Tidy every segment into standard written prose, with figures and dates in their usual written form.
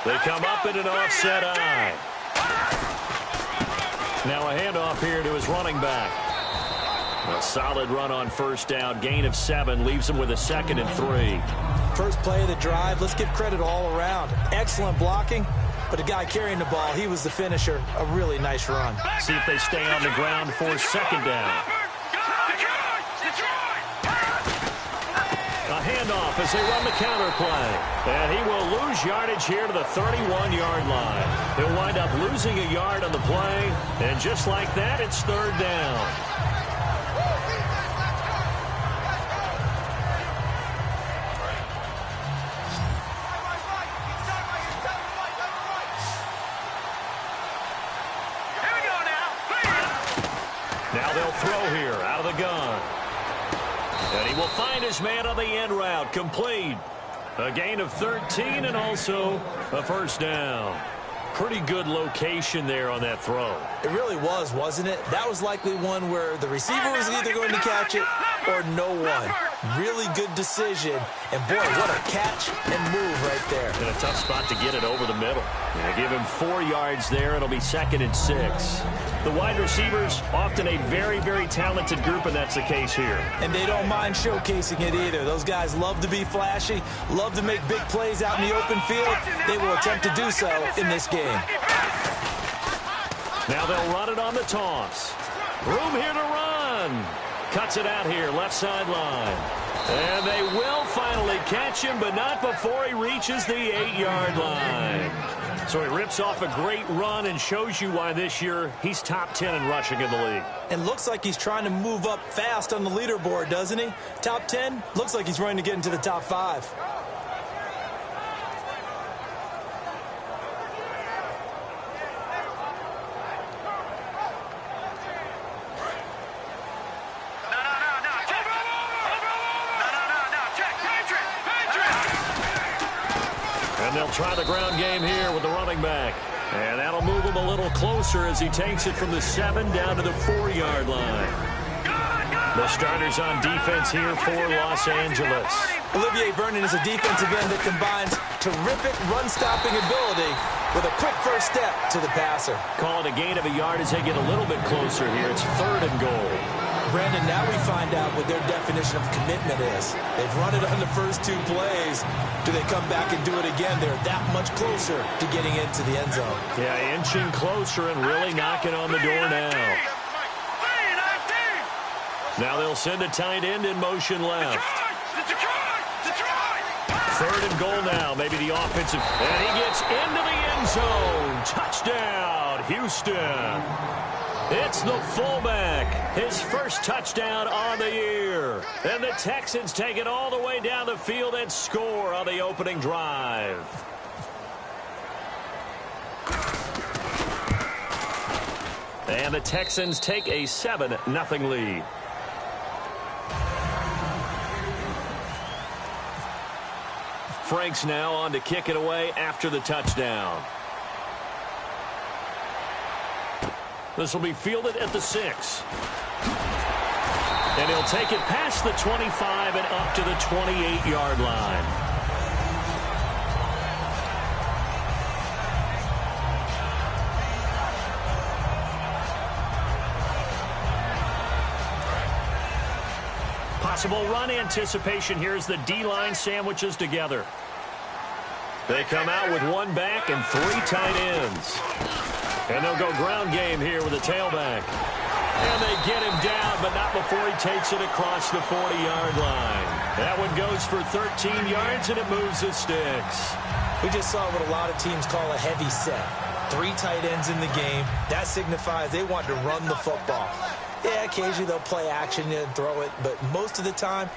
They come up in an offset eye. Now a handoff here to his running back. A solid run on first down. Gain of 7 leaves him with a 2nd and 3. First play of the drive. Let's give credit all around. Excellent blocking. But the guy carrying the ball, he was the finisher. A really nice run. See if they stay on the ground for 2nd down. A handoff as they run the counter play. And he will lose yardage here to the 31-yard line. He'll wind up losing a yard on the play. And just like that, it's 3rd down. Now they'll throw here out of the gun. And he will find his man on the end route. Complete. A gain of 13 and also a 1st down. Pretty good location there on that throw. It really was, wasn't it? That was likely one where the receiver was either going to catch it or no one. Really good decision. And, boy, what a catch and move right there. In a tough spot to get it over the middle. They give him 4 yards there. It'll be 2nd and 6. The wide receivers, often a very, very talented group, and that's the case here. And they don't mind showcasing it either. Those guys love to be flashy, love to make big plays out in the open field. They will attempt to do so in this game. Now they'll run it on the toss. Room here to run. Cuts it out here, left sideline. And they will finally catch him, but not before he reaches the 8-yard line. So he rips off a great run and shows you why this year he's top 10 in rushing in the league. And looks like he's trying to move up fast on the leaderboard, doesn't he? Top 10, looks like he's running to get into the top 5. And they'll try the ground game here with the running back. And that'll move him a little closer as he takes it from the 7 down to the 4-yard line. The starters on defense here for Los Angeles. Olivier Vernon is a defensive end that combines terrific run-stopping ability with a quick first step to the passer. Call it a gain of a yard as they get a little bit closer here. It's 3rd and goal. Brandon, now we find out what their definition of commitment is. They've run it on the first 2 plays. Do they come back and do it again? They're that much closer to getting into the end zone. Yeah, inching closer and really knocking on the door now. Now they'll send a tight end in motion left. 3rd and goal now. Maybe the offensive. And he gets into the end zone. Touchdown, Houston. It's the fullback, his first touchdown on the year. And the Texans take it all the way down the field and score on the opening drive. And the Texans take a 7-0 lead. Franks now on to kick it away after the touchdown. This will be fielded at the 6. And he'll take it past the 25 and up to the 28-yard line. Possible run anticipation here as the D-line sandwiches together. They come out with 1 back and 3 tight ends. And they'll go ground game here with a tailback. And they get him down, but not before he takes it across the 40-yard line. That one goes for 13 yards, and it moves the sticks. We just saw what a lot of teams call a heavy set. 3 tight ends in the game. That signifies they want to run the football. Yeah, occasionally they'll play action and throw it, but most of the time,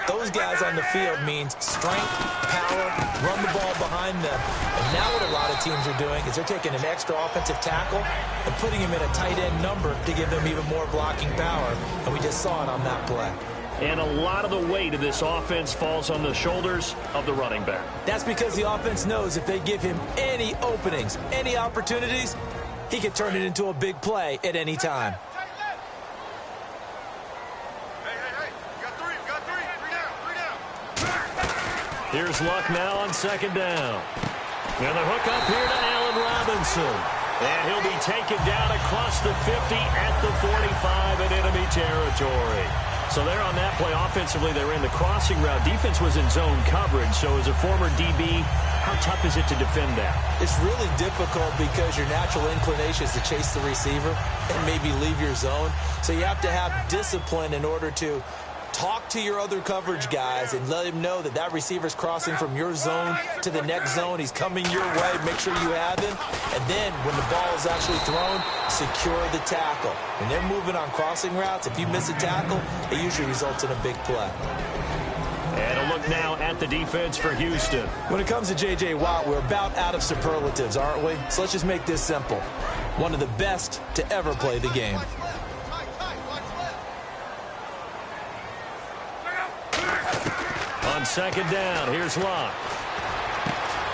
those guys on the field means strength, power, run the ball behind them. And now what a lot of teams are doing is they're taking an extra offensive tackle and putting him in a tight end number to give them even more blocking power. And we just saw it on that play. And a lot of the weight of this offense falls on the shoulders of the running back. That's because the offense knows if they give him any openings, any opportunities, he can turn it into a big play at any time. Here's Luck now on 2nd down. And the hook up here to Allen Robinson. And he'll be taken down across the 50 at the 45 in enemy territory. So there on that play, offensively, they ran the crossing route. Defense was in zone coverage. So as a former DB, how tough is it to defend that? It's really difficult because your natural inclination is to chase the receiver and maybe leave your zone. So you have to have discipline in order to talk to your other coverage guys and let him know that that receiver's crossing from your zone to the next zone. He's coming your way. Make sure you have him. And then when the ball is actually thrown, secure the tackle. When they're moving on crossing routes, if you miss a tackle, it usually results in a big play. And a look now at the defense for Houston. When it comes to J.J. Watt, we're about out of superlatives, aren't we? So let's just make this simple. One of the best to ever play the game. On second down, here's Locke.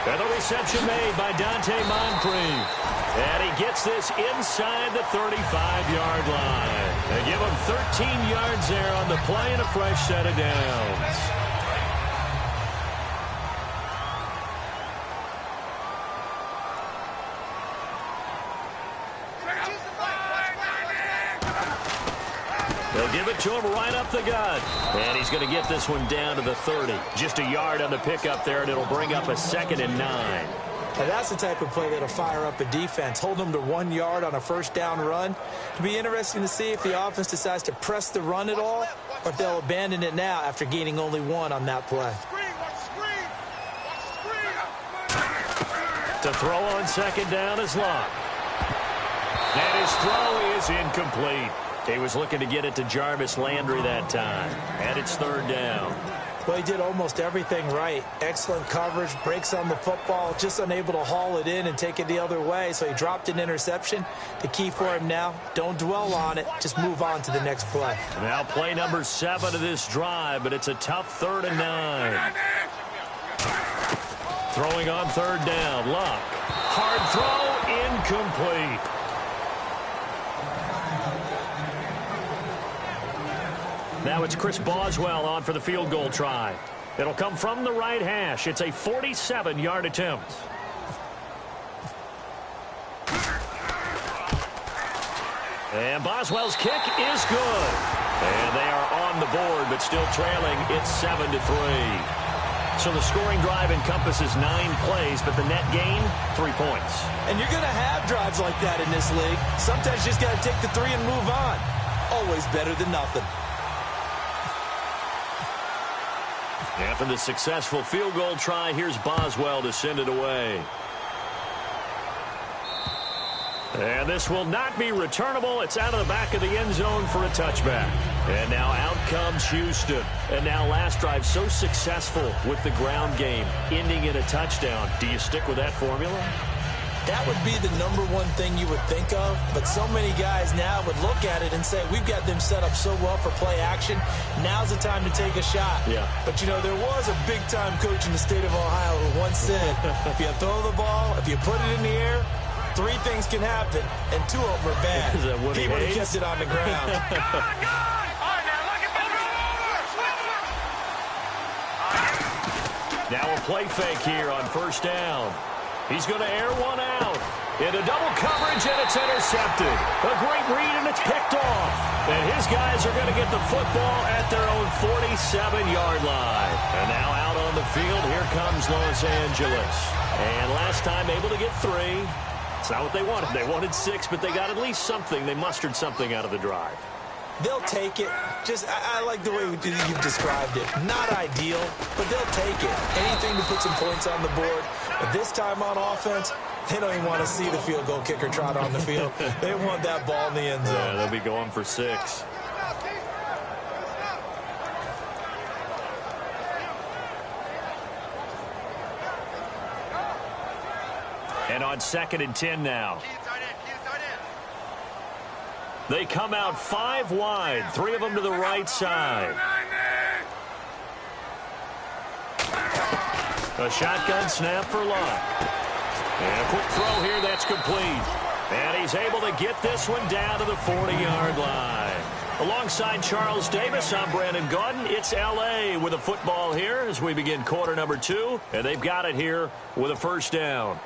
And the reception made by Dante Moncrief. And he gets this inside the 35-yard line. They give him 13 yards there on the play and a fresh set of downs. They'll give it to him right up the gut. And he's going to get this one down to the 30. Just a yard on the pickup there, and it'll bring up a 2nd and 9. Now that's the type of play that'll fire up a defense. Hold them to 1 yard on a first down run. It'll be interesting to see if the offense decides to press the run at all or if they'll abandon it now after gaining only 1 on that play. To throw on second down is Locke. And his throw is incomplete. He was looking to get it to Jarvis Landry that time. And it's 3rd down. Well, he did almost everything right. Excellent coverage, breaks on the football, just unable to haul it in and take it the other way. So he dropped an interception. The key for him now, don't dwell on it. Just move on to the next play. Now play number 7 of this drive, but it's a tough 3rd and 9. Throwing on 3rd down, Locke. Hard throw, incomplete. Now it's Chris Boswell on for the field goal try. It'll come from the right hash. It's a 47-yard attempt. And Boswell's kick is good. And they are on the board, but still trailing. It's 7-3. So the scoring drive encompasses 9 plays, but the net gain, 3 points. And you're going to have drives like that in this league. Sometimes you just got to take the 3 and move on. Always better than nothing. After the successful field goal try, here's Boswell to send it away. And this will not be returnable. It's out of the back of the end zone for a touchback. And now out comes Houston. And now last drive so successful with the ground game, ending in a touchdown. Do you stick with that formula? That would be the #1 thing you would think of, but so many guys now would look at it and say, we've got them set up so well for play action, now's the time to take a shot. Yeah. But, you know, there was a big-time coach in the state of Ohio who once said, if you throw the ball, if you put it in the air, 3 things can happen, and 2 of them are bad. He would have kept it on the ground. Now a play fake here on 1st down. He's going to air one out. Into double coverage, and it's intercepted. A great read, and it's picked off. And his guys are going to get the football at their own 47-yard line. And now out on the field, here comes Los Angeles. And last time able to get 3. It's not what they wanted. They wanted 6, but they got at least something. They mustered something out of the drive. They'll take it. I like the way you've described it. Not ideal, but they'll take it. Anything to put some points on the board. But this time on offense, they don't even want to see the field goal kicker trot on the field. They want that ball in the end zone. Yeah, they'll be going for 6. And on 2nd and 10 now. They come out 5 wide, 3 of them to the right side. A shotgun snap for Locke. And a quick throw here, that's complete. And he's able to get this one down to the 40-yard line. Alongside Charles Davis, I'm Brandon Gaudin. It's L.A. with a football here as we begin quarter number 2, and they've got it here with a first down.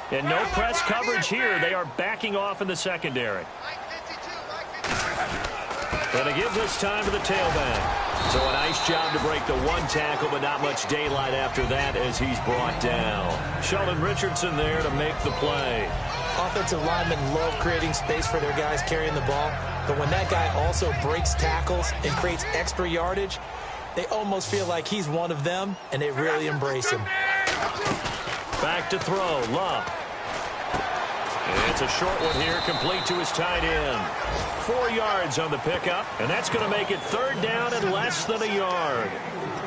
And no press coverage here. They are backing off in the secondary. And they give this time to the tailback. So a nice job to break the one tackle, but not much daylight after that as he's brought down. Sheldon Richardson there to make the play. Offensive linemen love creating space for their guys carrying the ball. But when that guy also breaks tackles and creates extra yardage, they almost feel like he's one of them, and they really embrace him. Back to throw, Love. It's a short one here, complete to his tight end. 4 yards on the pickup, and that's going to make it third down and less than a yard.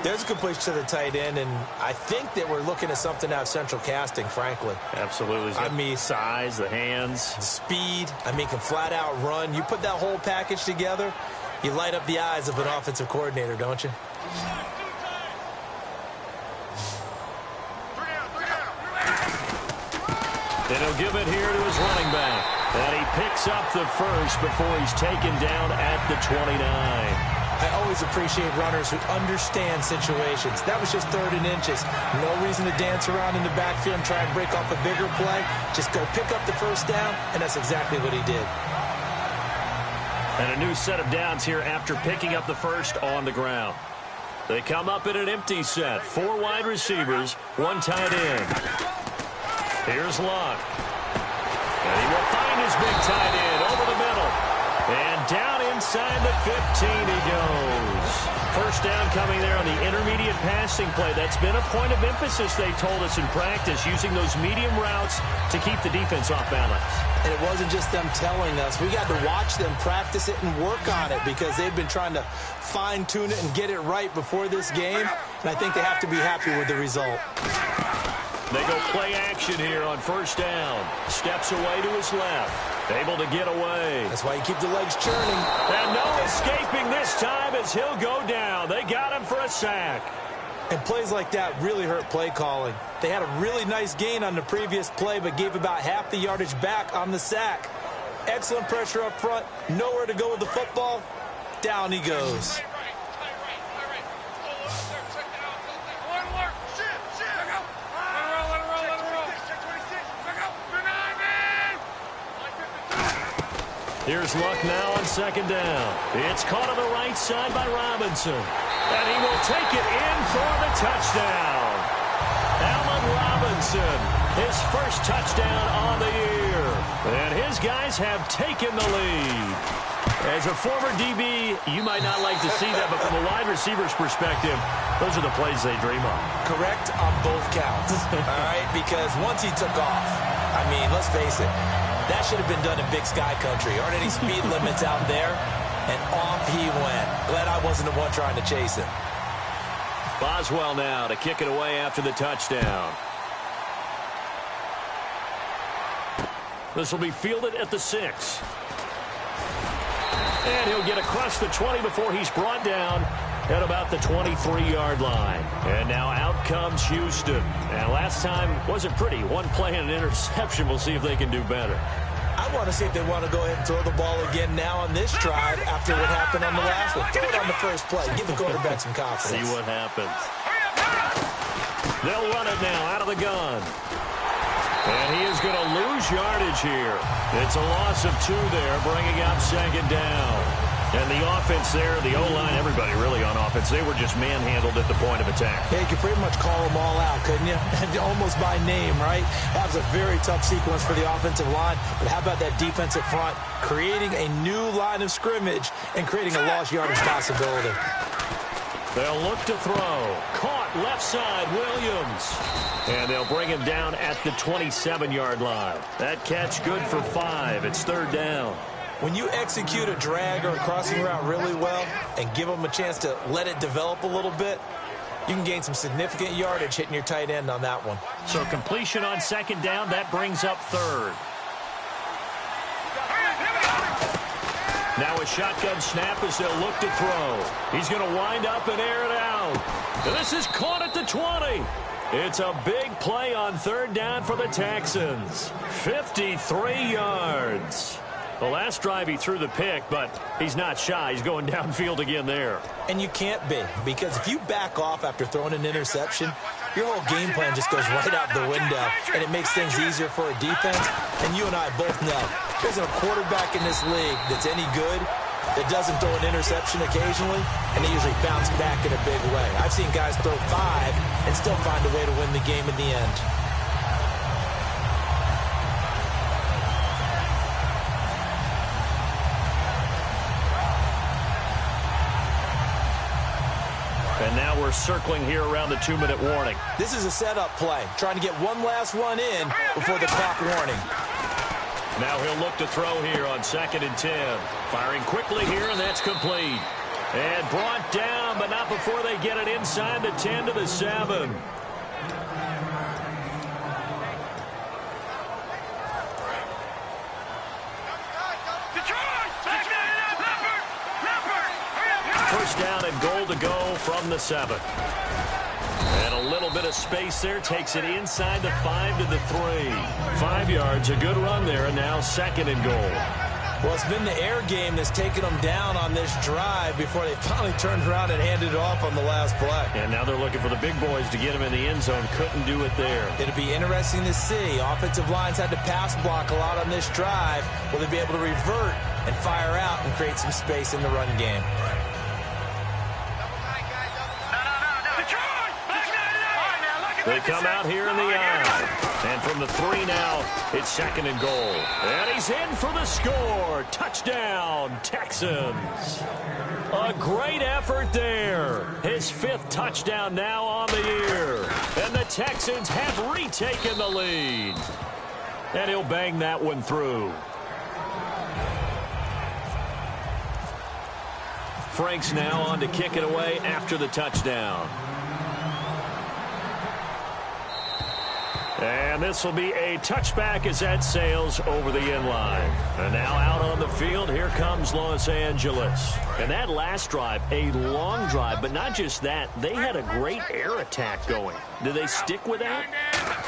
There's a completion to the tight end, and I think that we're looking at something out of central casting, frankly. Absolutely. I mean, size, the hands. Speed. I mean, can flat out run. You put that whole package together, you light up the eyes of an offensive coordinator, don't you? And he'll give it here to his running back. And he picks up the first before he's taken down at the 29. I always appreciate runners who understand situations. That was just 3rd and inches. No reason to dance around in the backfield and try and break off a bigger play. Just go pick up the first down, and that's exactly what he did. And a new set of downs here after picking up the first on the ground. They come up in an empty set. 4 wide receivers, 1 tight end. Here's Luck. And he will find his big tight end over the middle. And down inside the 15 he goes. First down coming there on the intermediate passing play. That's been a point of emphasis, they told us in practice, using those medium routes to keep the defense off balance. And it wasn't just them telling us. We got to watch them practice it and work on it because they've been trying to fine-tune it and get it right before this game. And I think they have to be happy with the result. They go play action here on first down. Steps away to his left. Able to get away. That's why you keep the legs churning. And no escaping this time as he'll go down. They got him for a sack. And plays like that really hurt play calling. They had a really nice gain on the previous play, but gave about half the yardage back on the sack. Excellent pressure up front. Nowhere to go with the football. Down he goes. Here's Luck now on second down. It's caught on the right side by Robinson. And he will take it in for the touchdown. Allen Robinson, his first touchdown on the year. And his guys have taken the lead. As a former DB, you might not like to see that, but from a wide receiver's perspective, those are the plays they dream of. Correct on both counts. All right, because once he took off, I mean, let's face it, that should have been done in Big Sky Country. Aren't any speed limits out there? And off he went. Glad I wasn't the one trying to chase him. Boswell now to kick it away after the touchdown. This will be fielded at the 6. And he'll get across the 20 before he's brought down at about the 23-yard line. And now out comes Houston. And last time wasn't pretty. One play and an interception. We'll see if they can do better. I want to see if they want to go ahead and throw the ball again now on this drive after what happened on the last one. Throw it on the first play. Give the quarterback some confidence. See what happens. They'll run it now out of the gun. And he is going to lose yardage here. It's a loss of 2 there, bringing up second down. And the offense there, the O-line, everybody really on offense, they were just manhandled at the point of attack. Yeah, you could pretty much call them all out, couldn't you? Almost by name, right? That was a very tough sequence for the offensive line. But how about that defensive front creating a new line of scrimmage and creating a lost yardage possibility? They'll look to throw. Caught left side, Williams. And they'll bring him down at the 27-yard line. That catch good for 5. It's third down. When you execute a drag or a crossing route really well and give them a chance to let it develop a little bit, you can gain some significant yardage hitting your tight end on that one. So completion on second down, that brings up third. Now a shotgun snap as they'll look to throw. He's going to wind up and air it out. And this is caught at the 20. It's a big play on third down for the Texans. 53 yards. The last drive he threw the pick, but he's not shy. He's going downfield again there. And you can't be, because if you back off after throwing an interception, your whole game plan just goes right out the window, and it makes things easier for a defense. And you and I both know there's a quarterback in this league that's any good that doesn't throw an interception occasionally, and they usually bounce back in a big way. I've seen guys throw 5 and still find a way to win the game in the end. And now we're circling here around the 2-minute warning. This is a setup play, trying to get one last run in before the clock warning. Now he'll look to throw here on 2nd and 10. Firing quickly here, and that's complete. And brought down, but not before they get it inside the 10 to the 7. First down and goal to go from the 7. And a little bit of space there takes it inside the 5 to the 3. 5 yards, a good run there, and now 2nd and goal. Well, it's been the air game that's taken them down on this drive before they finally turned around and handed it off on the last play. And now they're looking for the big boys to get him in the end zone. Couldn't do it there. It'll be interesting to see. Offensive lines had to pass block a lot on this drive. Will they be able to revert and fire out and create some space in the run game? They come out here in the eye. And from the 3 now, it's 2nd and goal. And he's in for the score. Touchdown, Texans. A great effort there. His 5th touchdown now on the year. And the Texans have retaken the lead. And he'll bang that one through. Frank's now on to kick it away after the touchdown. And this will be a touchback as that sails over the end line. And now out on the field, here comes Los Angeles. And that last drive, a long drive, but not just that. They had a great air attack going. Do they stick with that?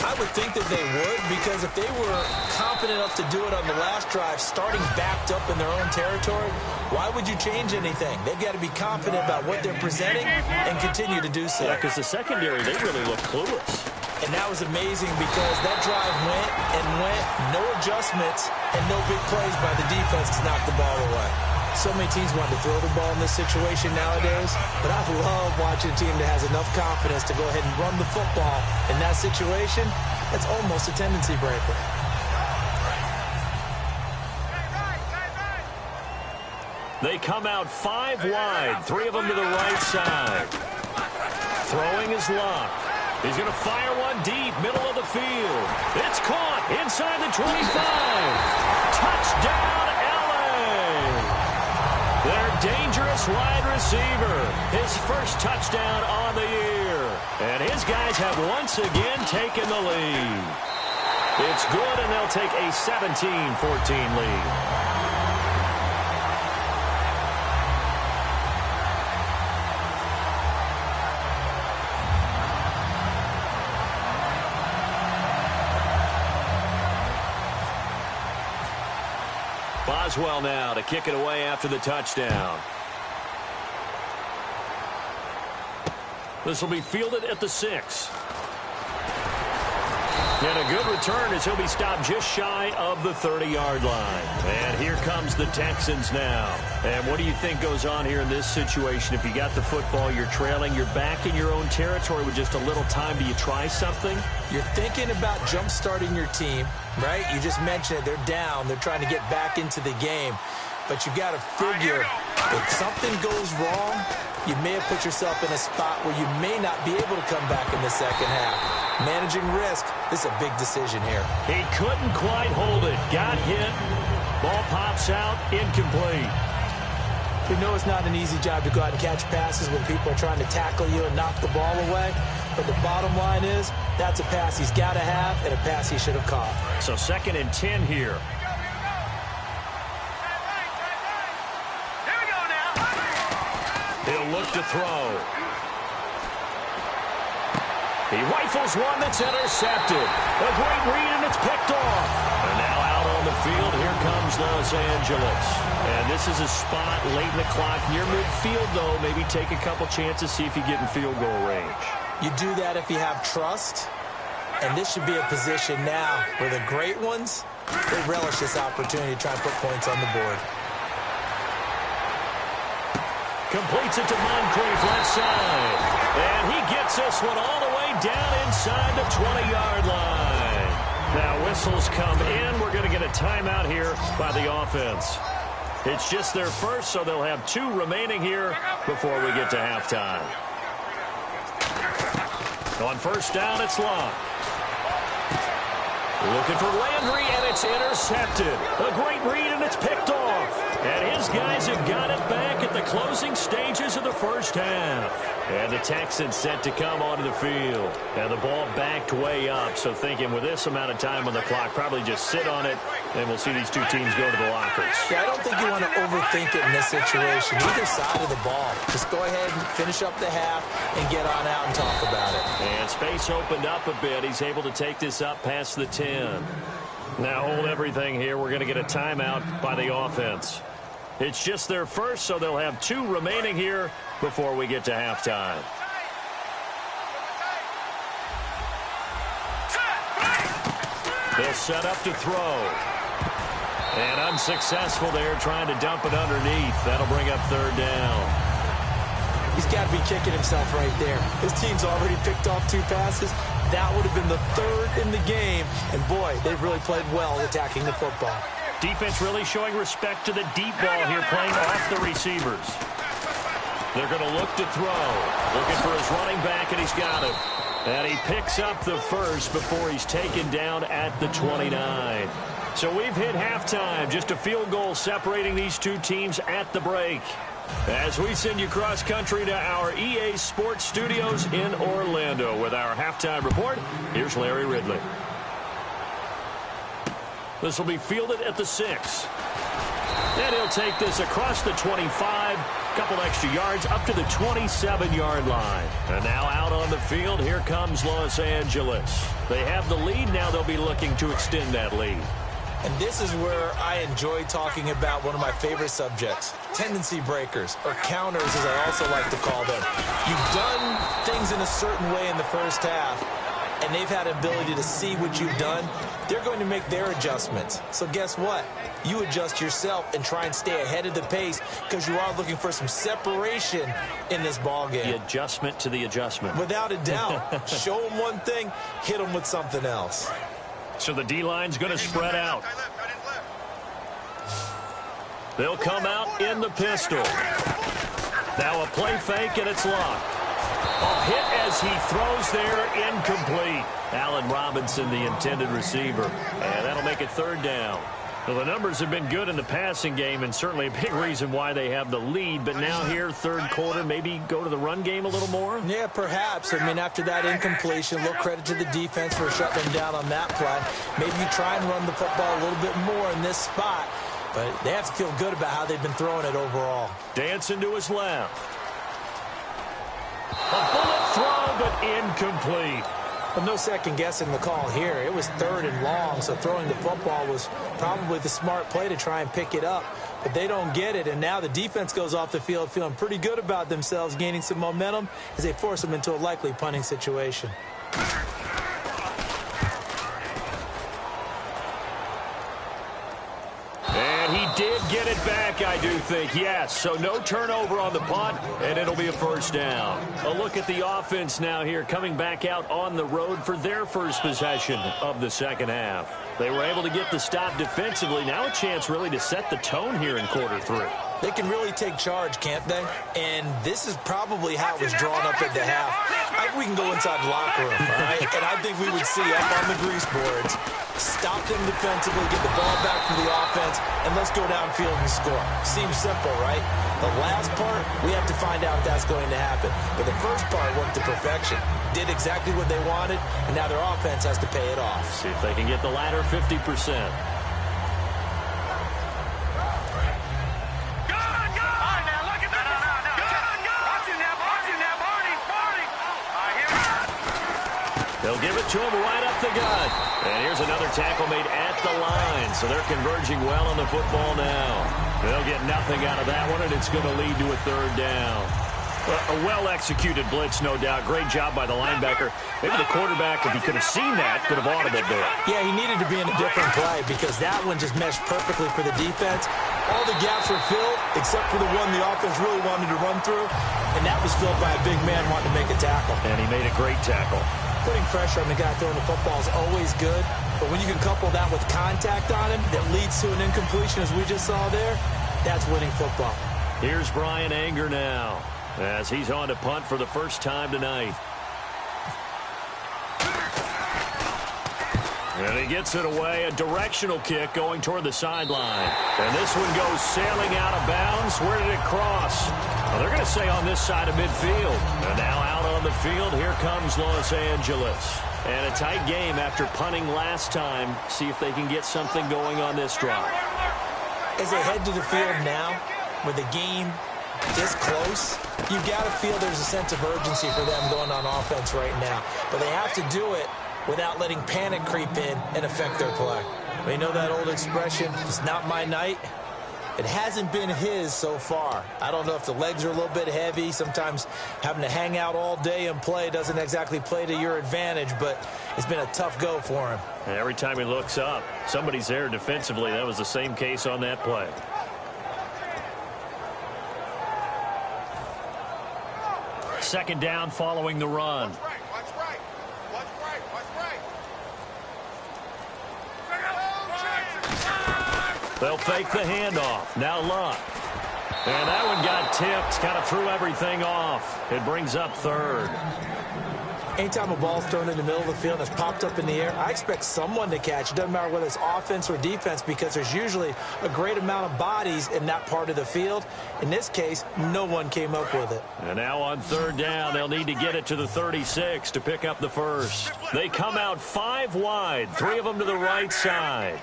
I would think that they would, because if they were confident enough to do it on the last drive, starting backed up in their own territory, why would you change anything? They've got to be confident about what they're presenting and continue to do so. Yeah, because the secondary, they really look clueless. And that was amazing because that drive went and went, no adjustments, and no big plays by the defense to knock the ball away. So many teams want to throw the ball in this situation nowadays, but I love watching a team that has enough confidence to go ahead and run the football in that situation. That's almost a tendency breaker. They come out 5 wide, 3 of them to the right side. Throwing is Luck. He's going to fire one deep, middle of the field. It's caught inside the 25. Touchdown, L.A. Their dangerous wide receiver. His first touchdown on the year. And his guys have once again taken the lead. It's good, and they'll take a 17-14 lead. Boswell now to kick it away after the touchdown. This will be fielded at the 6. And a good return as he'll be stopped just shy of the 30-yard line. And here comes the Texans now. And what do you think goes on here in this situation? If you got the football, you're trailing, you're back in your own territory with just a little time. Do you try something? You're thinking about jump-starting your team, right? You just mentioned it. They're down. They're trying to get back into the game. But you got to figure if something goes wrong, you may have put yourself in a spot where you may not be able to come back in the second half. Managing risk, this is a big decision here. He couldn't quite hold it. Got hit. Ball pops out, incomplete. We know it's not an easy job to go out and catch passes when people are trying to tackle you and knock the ball away. But the bottom line is, that's a pass he's got to have and a pass he should have caught. So 2nd and 10 here. He'll look to throw. He rifles one that's intercepted. A great read, and it's picked off. And now out on the field, here comes Los Angeles. And this is a spot late in the clock near midfield, though. Maybe take a couple chances, see if you get in field goal range. You do that if you have trust. And this should be a position now where the great ones, they relish this opportunity to try and put points on the board. Completes it to Moncrief, left side. And he gets this one all the way down inside the 20-yard line. Now whistles come in. We're going to get a timeout here by the offense. It's just their first, so they'll have 2 remaining here before we get to halftime. On first down, it's Locke. Looking for Landry, and it's intercepted. A great read, and it's picked off. And his guys have got it back at the closing stages of the first half. And the Texans set to come onto the field. And the ball backed way up, so thinking with this amount of time on the clock, probably just sit on it, and we'll see these 2 teams go to the lockers. Yeah, I don't think you want to overthink it in this situation. Either side of the ball. Just go ahead and finish up the half and get on out and talk about it. And space opened up a bit. He's able to take this up past the 10. Now hold everything here. We're going to get a timeout by the offense. It's just their first, so they'll have 2 remaining here before we get to halftime. They'll set up to throw. And unsuccessful there, trying to dump it underneath. That'll bring up 3rd down. He's got to be kicking himself right there. His team's already picked off 2 passes. That would have been the 3rd in the game. And, boy, they've really played well attacking the football. Defense really showing respect to the deep ball here, playing off the receivers. They're going to look to throw. Looking for his running back, and he's got it. And he picks up the first before he's taken down at the 29. So we've hit halftime. Just a field goal separating these 2 teams at the break. As we send you cross-country to our EA Sports Studios in Orlando with our halftime report, here's Larry Ridley. This will be fielded at the 6. And he'll take this across the 25, couple extra yards up to the 27-yard line. And now out on the field, here comes Los Angeles. They have the lead. Now they'll be looking to extend that lead. And this is where I enjoy talking about one of my favorite subjects, tendency breakers, or counters as I also like to call them. You've done things in a certain way in the first half, and they've had an ability to see what you've done. They're going to make their adjustments. So guess what? You adjust yourself and try and stay ahead of the pace because you are looking for some separation in this ball game. The adjustment to the adjustment. Without a doubt. Show them one thing, hit them with something else. So the D-line's going to spread out. They'll come out in the pistol. Now a play fake, and it's Locke. A hit as he throws there, incomplete. Allen Robinson, the intended receiver. And that'll make it 3rd down. Well, the numbers have been good in the passing game, and certainly a big reason why they have the lead. But now here, 3rd quarter, maybe go to the run game a little more? Yeah, perhaps. I mean, after that incompletion, a little credit to the defense for shutting them down on that play. Maybe you try and run the football a little bit more in this spot. But they have to feel good about how they've been throwing it overall. Dancing to his left. A bullet throw, but incomplete. Well, no second guessing the call here. It was 3rd and long, so throwing the football was probably the smart play to try and pick it up. But they don't get it, and now the defense goes off the field feeling pretty good about themselves, gaining some momentum as they force them into a likely punting situation. Did get it back, I do think. Yes, so no turnover on the punt, and it'll be a 1st down. A look at the offense now here, coming back out on the road for their first possession of the 2nd half. They were able to get the stop defensively. Now a chance really to set the tone here in quarter 3. They can really take charge, can't they? And this is probably how it was drawn up at the half. I think we can go inside the locker room, all right? And I think we would see up on the grease boards, stop them defensively, get the ball back to the offense, and let's go downfield and score. Seems simple, right? The last part, we have to find out if that's going to happen. But the first part worked to perfection. Did exactly what they wanted, and now their offense has to pay it off. See if they can get the latter 50%. They'll give it to him right up the gut. And here's another tackle made at the line. So they're converging well on the football now. They'll get nothing out of that one, and it's going to lead to a third down. A well-executed blitz, no doubt. Great job by the linebacker. Maybe the quarterback, if he could have seen that, could have audibled there. Yeah, he needed to be in a different play because that one just meshed perfectly for the defense. All the gaps were filled except for the one the offense really wanted to run through, and that was filled by a big man wanting to make a tackle. And he made a great tackle. Putting pressure on the guy throwing the football is always good, but when you can couple that with contact on him that leads to an incompletion, as we just saw there, that's winning football. Here's Brian Anger now, as he's on to punt for the first time tonight. And he gets it away, a directional kick going toward the sideline. And this one goes sailing out of bounds. Where did it cross? Well, they're going to say on this side of midfield. And now out on the field, here comes Los Angeles. And a tight game after punting last time. See if they can get something going on this drive. As they head to the field now, with the game this close, you've got to feel there's a sense of urgency for them going on offense right now. But they have to do it without letting panic creep in and affect their play. You know that old expression, it's not my night? It hasn't been his so far. I don't know if the legs are a little bit heavy. Sometimes having to hang out all day and play doesn't exactly play to your advantage, but it's been a tough go for him. And every time he looks up, somebody's there defensively. That was the same case on that play. Second down following the run. They'll fake the handoff. Now Luck. And that one got tipped. Kind of threw everything off. It brings up third. Anytime a ball's thrown in the middle of the field and it's popped up in the air, I expect someone to catch. It doesn't matter whether it's offense or defense because there's usually a great amount of bodies in that part of the field. In this case, no one came up with it. And now on third down, they'll need to get it to the 36 to pick up the first. They come out 5 wide, 3 of them to the right side.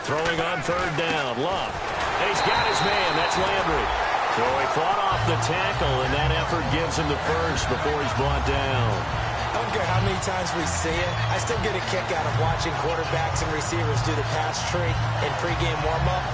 Throwing on third down, Luck. And he's got his man. That's Landry. So he fought off the tackle, and that effort gives him the first before he's brought down. I don't care how many times we see it. I still get a kick out of watching quarterbacks and receivers do the pass tree in pregame warm-up.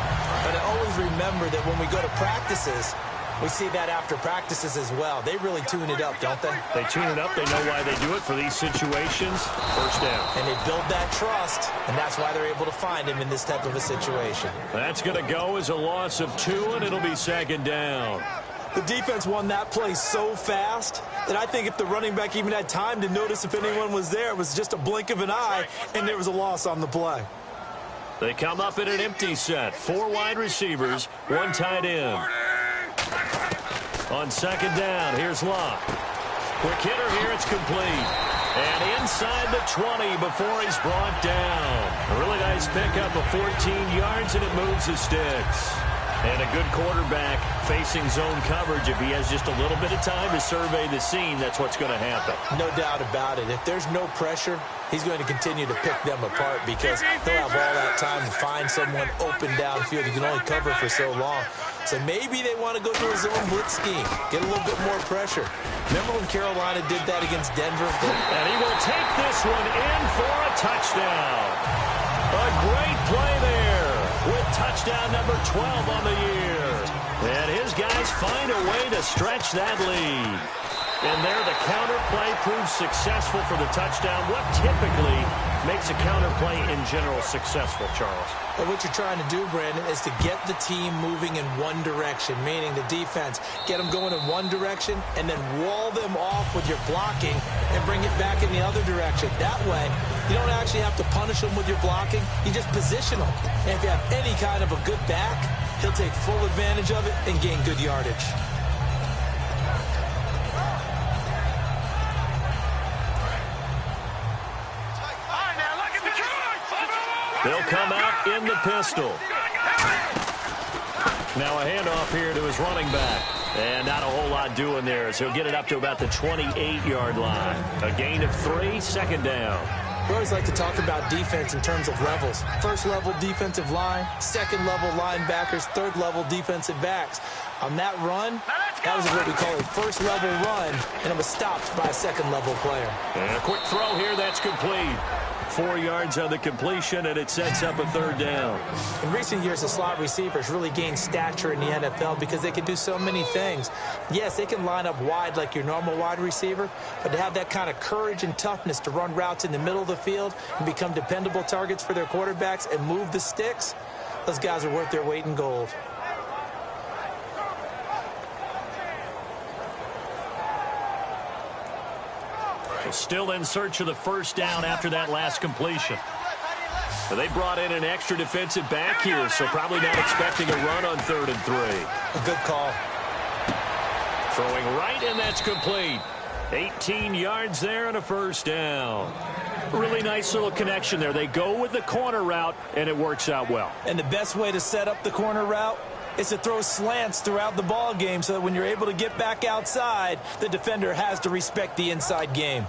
But I always remember that when we go to practices, we see that after practices as well. They really tune it up, don't they? They tune it up. They know why they do it for these situations. First down. And they build that trust, and that's why they're able to find him in this type of a situation. That's going to go as a loss of 2, and it'll be second down. The defense won that play so fast that I think if the running back even had time to notice if anyone was there, it was just a blink of an eye, and there was a loss on the play. They come up in an empty set. 4 wide receivers, 1 tight end. On second down, here's Luck. Quick hitter here, it's complete. And inside the 20 before he's brought down. A really nice pickup of 14 yards, and it moves the sticks. And a good quarterback facing zone coverage. If he has just a little bit of time to survey the scene, that's what's going to happen. No doubt about it. If there's no pressure, he's going to continue to pick them apart because he'll have all that time to find someone open downfield. He can only cover for so long. So maybe they want to go to a zone blitz scheme, get a little bit more pressure. Remember when Carolina did that against Denver? And he will take this one in for a touchdown. A great play there with touchdown number 12 on the year. And his guys find a way to stretch that lead. And there, the counter play proves successful for the touchdown. What typically makes a counter play in general successful, Charles? Well, what you're trying to do, Brandon, is to get the team moving in one direction, meaning the defense. Get them going in one direction and then wall them off with your blocking and bring it back in the other direction. That way, you don't actually have to punish them with your blocking. You just position them. And if you have any kind of a good back, he'll take full advantage of it and gain good yardage. They'll come out in the pistol. Now a handoff here to his running back. And not a whole lot doing there as he'll get it up to about the 28-yard line. A gain of 3, second down. We always like to talk about defense in terms of levels. First level defensive line, second level linebackers, third level defensive backs. On that run, that was what we call a first level run, and it was stopped by a second level player. And a quick throw here, that's complete. 4 yards on the completion, and it sets up a third down. In recent years, the slot receivers really gained stature in the NFL because they can do so many things. Yes, they can line up wide like your normal wide receiver, but to have that kind of courage and toughness to run routes in the middle of the field and become dependable targets for their quarterbacks and move the sticks, those guys are worth their weight in gold. Still in search of the first down after that last completion. They brought in an extra defensive back here, so probably not expecting a run on 3rd and 3. A good call. Throwing right, and that's complete. 18 yards there and a first down. Really nice little connection there. They go with the corner route, and it works out well. And the best way to set up the corner route is to throw slants throughout the ball game so that when you're able to get back outside, the defender has to respect the inside game.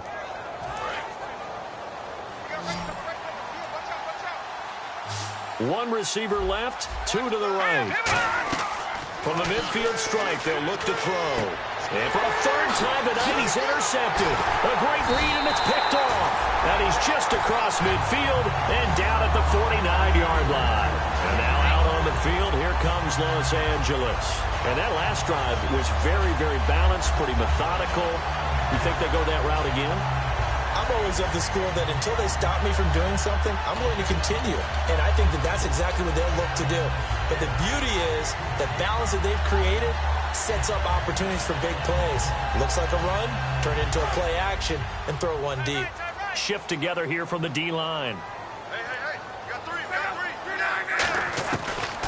One receiver left, 2 to the right. From the midfield strike, they'll look to throw. And for a third time tonight, he's intercepted. A great read, and it's picked off. And he's just across midfield and down at the 49-yard line. And now out on the field, here comes Los Angeles. And that last drive was very, very balanced, pretty methodical. You think they go that route again? I'm always of the school that until they stop me from doing something, I'm going to continue. And I think that that's exactly what they'll look to do. But the beauty is that balance that they've created sets up opportunities for big plays. Looks like a run, turn it into a play action, and throw one deep. Shift together here from the D-line.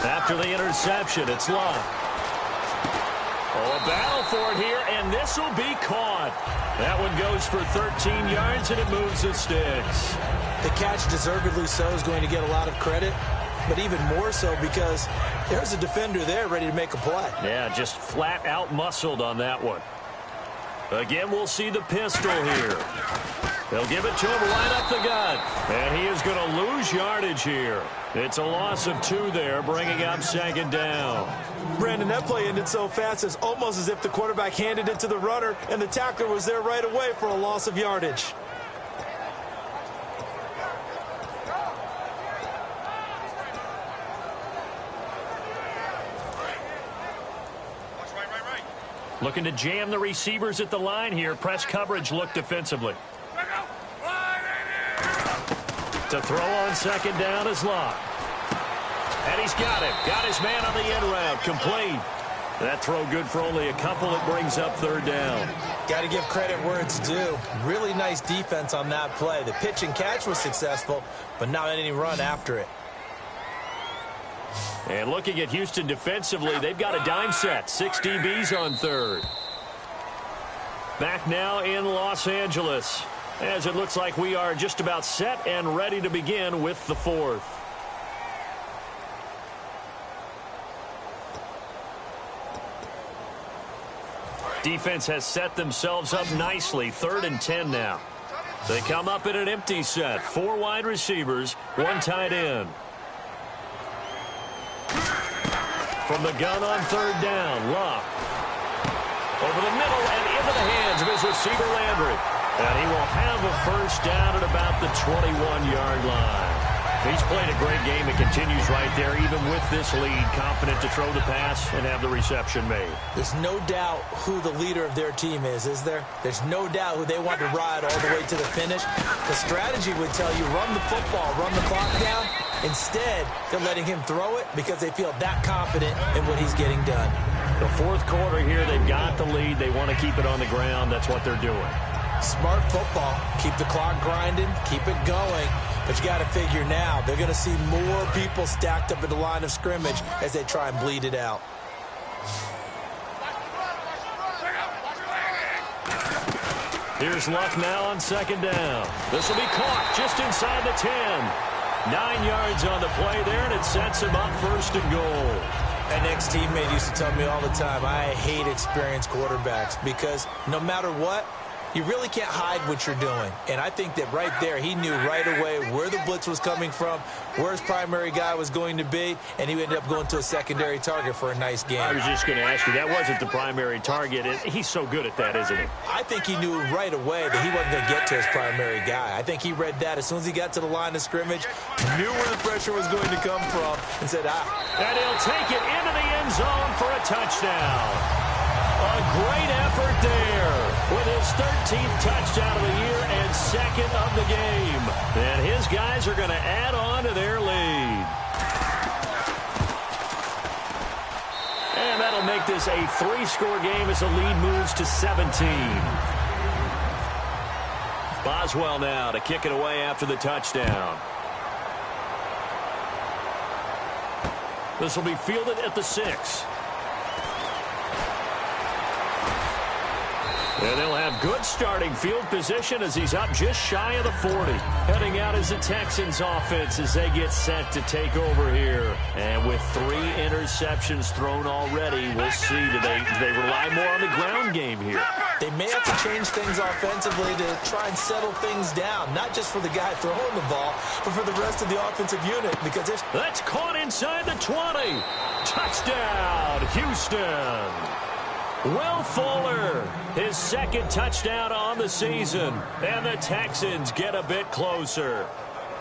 After the interception, it's Love. Oh, a battle for it here, and this will be caught. That one goes for 13 yards, and it moves the sticks. The catch, deservedly so, is going to get a lot of credit, but even more so because there's a defender there ready to make a play. Yeah, just flat out muscled on that one. Again, we'll see the pistol here. They'll give it to him right up the gut. And he is going to lose yardage here. It's a loss of 2 there, bringing up second down. Brandon, that play ended so fast, it's almost as if the quarterback handed it to the runner, and the tackler was there right away for a loss of yardage. Looking to jam the receivers at the line here. Press coverage look defensively. To throw on second down is Locke. And he's got him. Got his man on the end route. Complete. That throw good for only a couple. It brings up third down. Got to give credit where it's due. Really nice defense on that play. The pitch and catch was successful, but not any run after it. And looking at Houston defensively, they've got a dime set. 6 DBs on third. Back now in Los Angeles, as it looks like we are just about set and ready to begin with the fourth. Defense has set themselves up nicely. 3rd and 10 now. They come up in an empty set. 4 wide receivers, 1 tight end. From the gun on 3rd down, Locke. Over the middle and into the hands of his receiver, Landry. And he will have a first down at about the 21-yard line. He's played a great game and continues right there, even with this lead, confident to throw the pass and have the reception made. There's no doubt who the leader of their team is there? There's no doubt who they want to ride all the way to the finish. The strategy would tell you run the football, run the clock down. Instead, they're letting him throw it because they feel that confident in what he's getting done. The fourth quarter here, they've got the lead. They want to keep it on the ground. That's what they're doing. Smart football. Keep the clock grinding. Keep it going. But you got to figure now, they're going to see more people stacked up at the line of scrimmage as they try and bleed it out. Here's Luck now on second down. This will be caught just inside the 10. 9 yards on the play there, and it sets him up first and goal. An ex-teammate used to tell me all the time, I hate experienced quarterbacks because no matter what, you really can't hide what you're doing. And I think that right there, he knew right away where the blitz was coming from, where his primary guy was going to be, and he ended up going to a secondary target for a nice game. I was just going to ask you, that wasn't the primary target. He's so good at that, isn't he? I think he knew right away that he wasn't going to get to his primary guy. I think he read that as soon as he got to the line of scrimmage, knew where the pressure was going to come from, and said, And he'll take it into the end zone for a touchdown. A great effort there with his 13th touchdown of the year and second of the game. And his guys are going to add on to their lead. And that'll make this a 3-score game as the lead moves to 17. Boswell now to kick it away after the touchdown. This will be fielded at the 6. And they'll have good starting field position as he's up just shy of the 40. Heading out as the Texans offense as they get set to take over here. And with 3 interceptions thrown already, we'll see. Do they rely more on the ground game here? They may have to change things offensively to try and settle things down. Not just for the guy throwing the ball, but for the rest of the offensive unit. Because that's caught inside the 20. Touchdown, Houston. Will Fuller, his second touchdown on the season. And the Texans get a bit closer.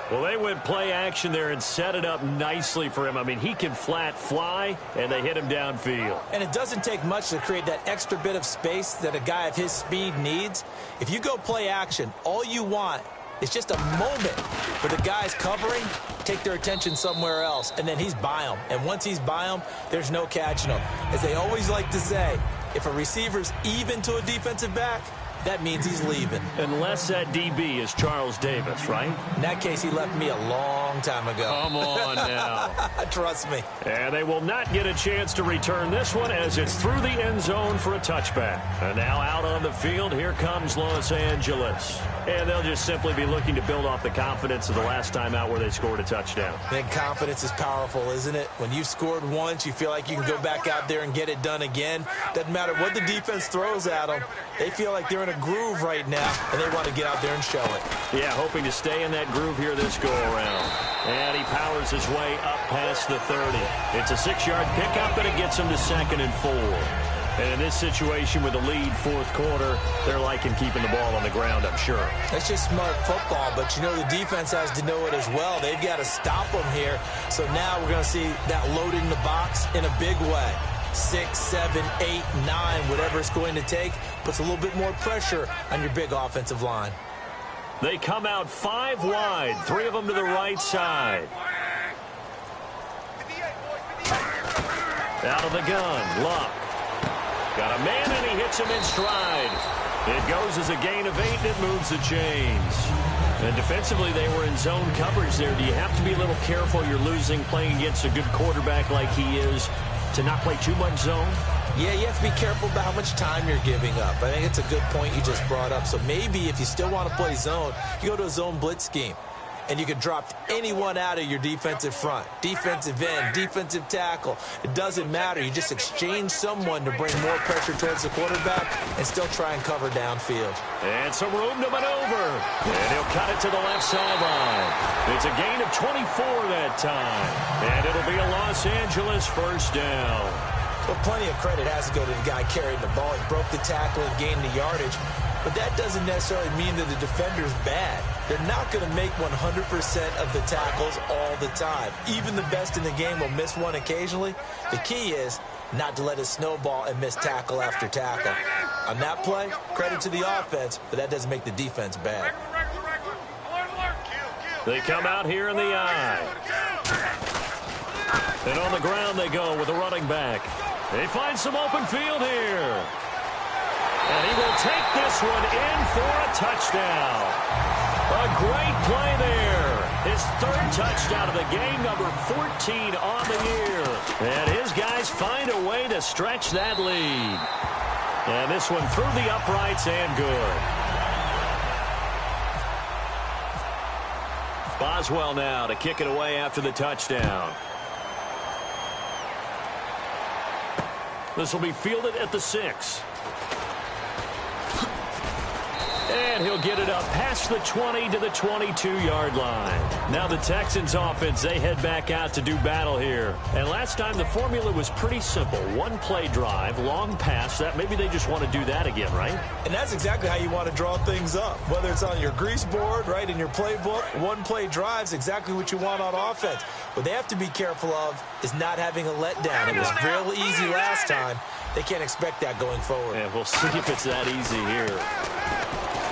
Well, they went play action there and set it up nicely for him. I mean, he can flat fly, and they hit him downfield. And it doesn't take much to create that extra bit of space that a guy of his speed needs. If you go play action, all you want is just a moment where the guys covering take their attention somewhere else, and then he's by them. And once he's by them, there's no catching him. As they always like to say, if a receiver's even to a defensive back, that means he's leaving. Unless that DB is Charles Davis, right? In that case, he left me a long time ago. Come on now. Trust me. And they will not get a chance to return this one as it's through the end zone for a touchback. And now out on the field, here comes Los Angeles. And they'll just simply be looking to build off the confidence of the last time out where they scored a touchdown. Then confidence is powerful, isn't it? When you've scored once, you feel like you can go back out there and get it done again. Doesn't matter what the defense throws at them. They feel like they're in a groove right now, and they want to get out there and show it. Yeah, hoping to stay in that groove here this go-around. And he powers his way up past the 30. It's a 6-yard pickup, and it gets him to 2nd and 4. And in this situation with the lead fourth quarter, they're liking keeping the ball on the ground, I'm sure. That's just smart football, but you know the defense has to know it as well. They've got to stop them here. So now we're going to see that loading the box in a big way. 6, 7, 8, 9, whatever it's going to take, puts a little bit more pressure on your big offensive line. They come out 5 wide, 3 of them to the right side. Out of the gun, Luck. Got a man, and he hits him in stride. It goes as a gain of 8, and it moves the chains. And defensively, they were in zone coverage there. Do you have to be a little careful? You're losing playing against a good quarterback like he is to not play too much zone? Yeah, you have to be careful about how much time you're giving up. I think it's a good point you just brought up. So maybe if you still want to play zone, you go to a zone blitz scheme. And you can drop anyone out of your defensive front. Defensive end, defensive tackle. It doesn't matter. You just exchange someone to bring more pressure towards the quarterback and still try and cover downfield. And some room to maneuver. And he'll cut it to the left sideline. It's a gain of 24 that time. And it'll be a Los Angeles first down. Well, plenty of credit has to go to the guy carrying the ball. He broke the tackle and gained the yardage. but that doesn't necessarily mean that the defender's bad. They're not going to make 100% of the tackles all the time. Even the best in the game will miss one occasionally. The key is not to let it snowball and miss tackle after tackle. On that play, credit to the offense, but that doesn't make the defense bad. They come out here in the eye. And on the ground they go with the running back. They find some open field here. And he will take this one in for a touchdown. A great play there. His third touchdown of the game, number 14 on the year. And his guys find a way to stretch that lead. And this one through the uprights and good. Boswell now to kick it away after the touchdown. This will be fielded at the 6. And he'll get it up past the 20 to the 22-yard line. Now the Texans offense, they head back out to do battle here. And last time the formula was pretty simple. One play drive, long pass. That maybe they just want to do that again, right? And that's exactly how you want to draw things up. Whether it's on your grease board, right, in your playbook, one play drive's exactly what you want on offense. What they have to be careful of is not having a letdown. It was real easy last time. They can't expect that going forward. And we'll see if it's that easy here.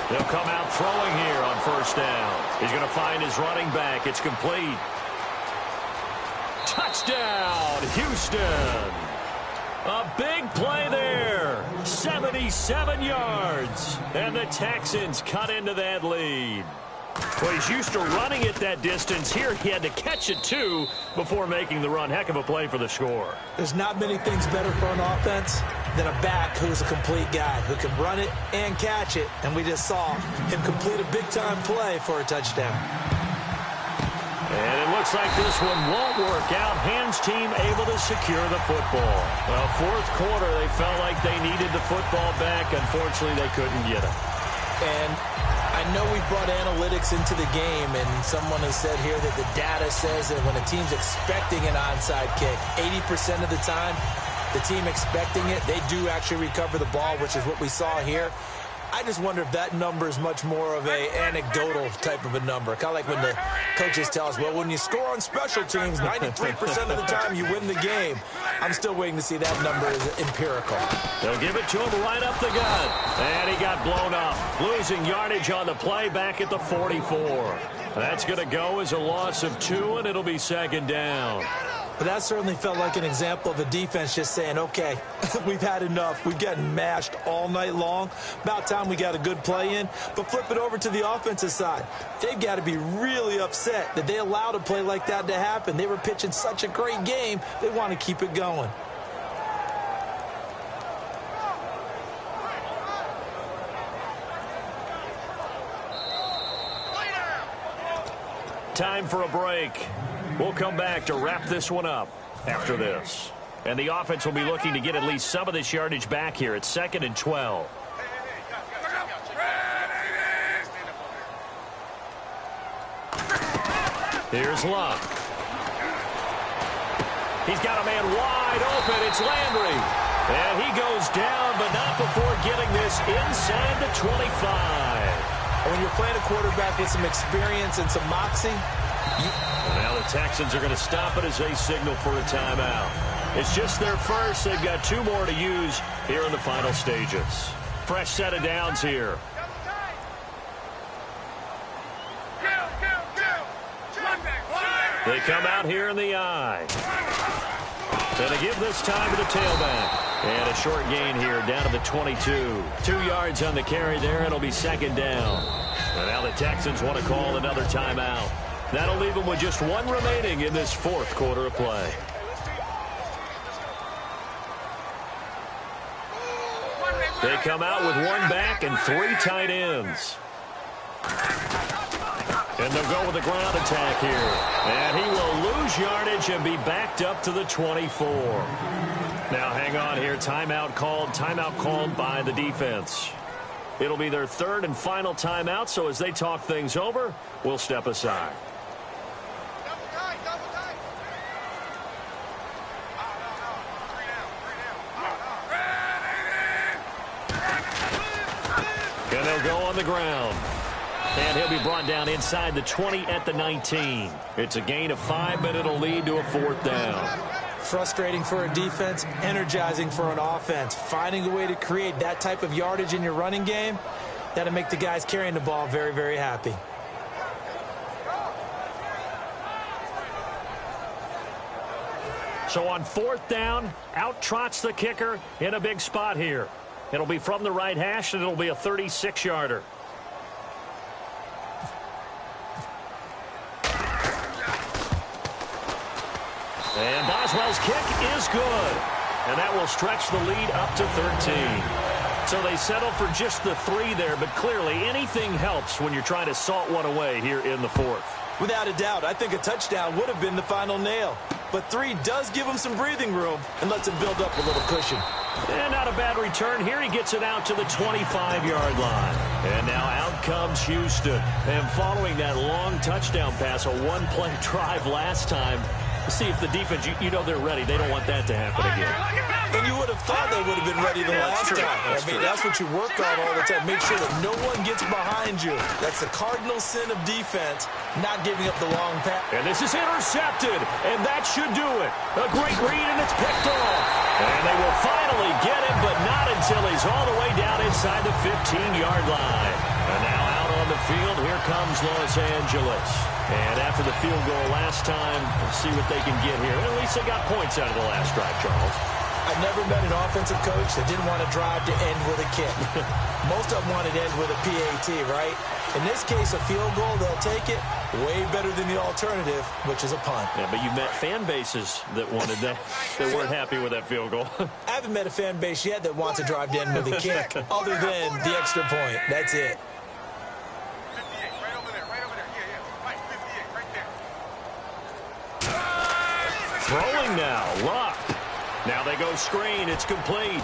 They'll come out throwing here on first down. He's going to find his running back. It's complete. Touchdown, Houston. A big play there. 77 yards. And the Texans cut into that lead. Well, he's used to running it that distance. Here he had to catch it, too, before making the run. Heck of a play for the score. There's not many things better for an offense than a back who's a complete guy, who can run it and catch it. And we just saw him complete a big-time play for a touchdown. And it looks like this one won't work out. Hands team able to secure the football. Well, fourth quarter, they felt like they needed the football back. Unfortunately, they couldn't get it. And I know we brought analytics into the game, and someone has said here that the data says that when a team's expecting an onside kick, 80% of the time, the team expecting it, they do actually recover the ball, which is what we saw here. I just wonder if that number is much more of a anecdotal type of a number. Kind of like when the coaches tell us, well, when you score on special teams, 93% of the time you win the game. I'm still waiting to see that number is empirical. They'll give it to him right up the gut. And he got blown up. Losing yardage on the play back at the 44. That's going to go as a loss of 2, and it'll be second down. But that certainly felt like an example of a defense just saying, okay, we've had enough. We've gotten mashed all night long. About time we got a good play in. But flip it over to the offensive side. They've got to be really upset that they allowed a play like that to happen. They were pitching such a great game. They want to keep it going. Time for a break. We'll come back to wrap this one up after this. And the offense will be looking to get at least some of this yardage back here at 2nd and 12. Here's Luck. He's got a man wide open. It's Landry. And he goes down, but not before getting this inside the 25. And when you're playing a quarterback with some experience and some moxie, now the Texans are going to stop it as they signal for a timeout. It's just their first. They've got 2 more to use here in the final stages. Fresh set of downs here. They come out here in the eye. And they give this time to the tailback. And a short gain here down to the 22. 2 yards on the carry there. It'll be second down. And now the Texans want to call another timeout. That'll leave them with just 1 remaining in this fourth quarter of play. They come out with 1 back and 3 tight ends. And they'll go with the ground attack here. And he will lose yardage and be backed up to the 24. Now hang on here. Timeout called by the defense. It'll be their 3rd and final timeout, so as they talk things over, we'll step aside. And the ground. And he'll be brought down inside the 20 at the 19. It's a gain of 5, but it'll lead to a 4th down. Frustrating for a defense, energizing for an offense. Finding a way to create that type of yardage in your running game, that'll make the guys carrying the ball very, very happy. So on 4th down, out trots the kicker in a big spot here. It'll be from the right hash, and it'll be a 36-yarder. And Boswell's kick is good. And that will stretch the lead up to 13. So they settle for just the 3 there, but clearly anything helps when you're trying to salt one away here in the 4th. Without a doubt, I think a touchdown would have been the final nail. But 3 does give him some breathing room and lets him build up a little cushion. And not a bad return here. He gets it out to the 25-yard line. And now out comes Houston. And following that long touchdown pass, a one-play drive last time, see if the defense, you know they're ready. They don't want that to happen again. And you would have thought they would have been ready the last time. That's what you work on all the time. Make sure that no one gets behind you. That's the cardinal sin of defense, not giving up the long pass. And this is intercepted, and that should do it. A great read, and it's picked off. And they will finally get him, but not until he's all the way down inside the 15-yard line. And now out on the field, here comes Los Angeles. And after the field goal last time, we'll see what they can get here. At least they got points out of the last drive, Charles. I've never met an offensive coach that didn't want to drive to end with a kick. Most of them wanted to end with a PAT, right? In this case, a field goal, they'll take it. Way better than the alternative, which is a punt. Yeah, but you met fan bases that wanted that, that weren't happy with that field goal. I haven't met a fan base yet that wants to drive to end with a kick, other than the extra point. That's it. Throwing now, Luck. Now they go screen. It's complete.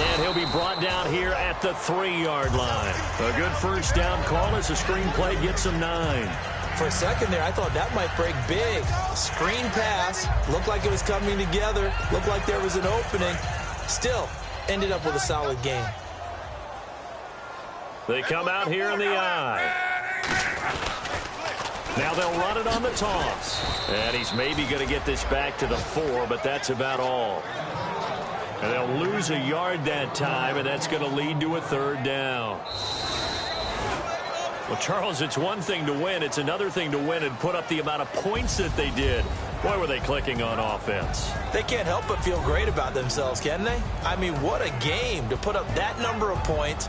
And he'll be brought down here at the 3-yard line. A good first down call as the screen play gets him 9. For a second there, I thought that might break big. Screen pass. Looked like it was coming together. Looked like there was an opening. Still, ended up with a solid game. They come out here in the eye. Now they'll run it on the toss. And he's maybe going to get this back to the 4, but that's about all. And they'll lose a yard that time, and that's going to lead to a 3rd down. Well, Charles, it's one thing to win. It's another thing to win and put up the amount of points that they did. Boy, were they clicking on offense. They can't help but feel great about themselves, can they? I mean, what a game to put up that number of points